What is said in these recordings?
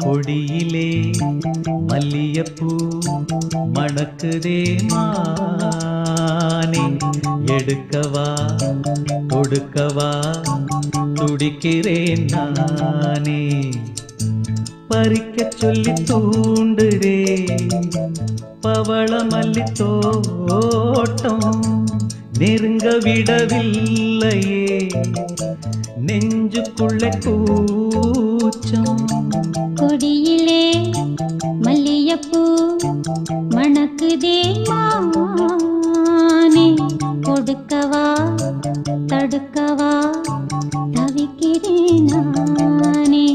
கொடியிலே மல்லியப்பூ மணக்குதே மானே, எடுக்கவா கொடுக்கவா துடிக்கிறேன் நானே. பறிக்க சொல்லி தூண்டுதே பவள மல்லி தோட்டம், நெருங்க விடவில்லையே நெஞ்சுக்குள்ளே கூச்சம். கொடியிலே மல்லியப்பூ மணக்குதே மானே, கொடுக்கவா தடுக்கவா தவிக்கிறேன் நானே.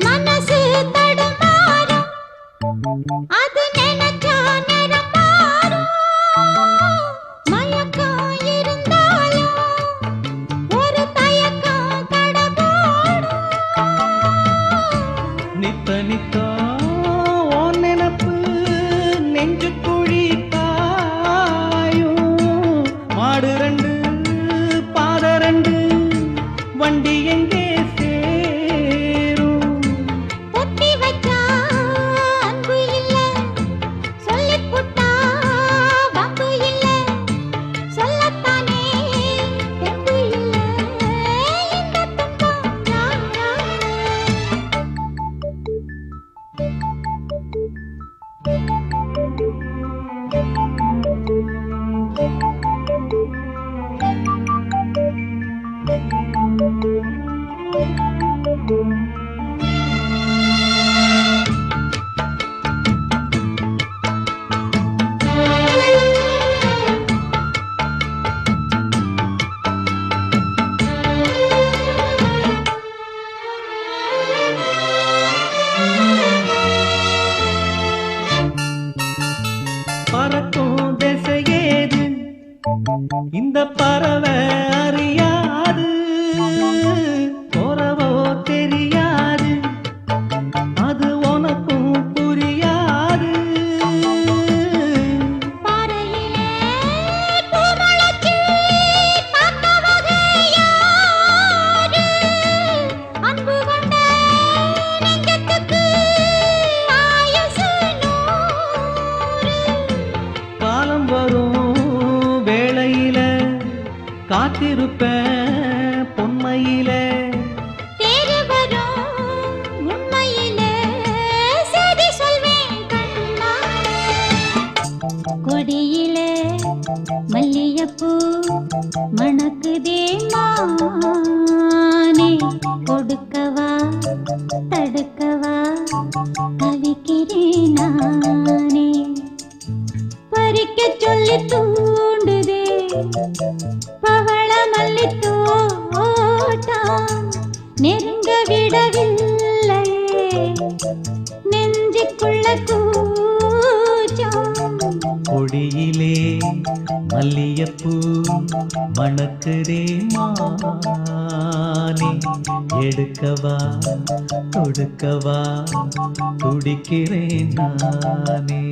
மனசு தடுமாறும், அது நினைச்சா நேரம் மாறும். மயக்கம் இருந்தாலும் ஒரு தயக்கம் தடபோடும். நித்த நித்தா உன் நினப்பு நெஞ்சு குழி காயும். மாடு ரெண்டு பாத ரெண்டு வண்டி எங்கே சேரும்? பொத்தி வச்சா அன்பு இல்ல, சொல்லிப் புட்டா வம்பு இல்ல. சொல்லத்தானே தெம்பு இல்ல, இந்த துன்பம் யாரால? பறக்கும் திசையேது இந்த பறவை அறியாது, போறவோ தெரியாது, அது உனக்கும் புரியாது. பாறையிலே பூ முளைச்சு பார்த்தவங்க யாரு? அன்பு கொண்ட நெஞ்சத்துக்கு ஆயுசு 100. காலம் வரும் வேளையில காத்திருப்பேன் பொன்மையில. தேடி வரும் உண்மையிலே செய்தி சொல்வேன் கண்ணாலே. கொடியிலே மல்லியப்பூ மணக்குதே மானே, கொடுக்கவா தடுக்கவா தவிக்கிறேன் நானே. பறிக்க சொல்லி தூண்டுதே பவள மல்லி தோட்டம், நெருங்க விடவில்லையே நெஞ்சுக்குள்ள கூச்சம். கொடியிலே மல்லியப்பூ மணக்குதே மானே, எடுக்கவா கொடுக்கவா துடிக்கிறேன் நானே.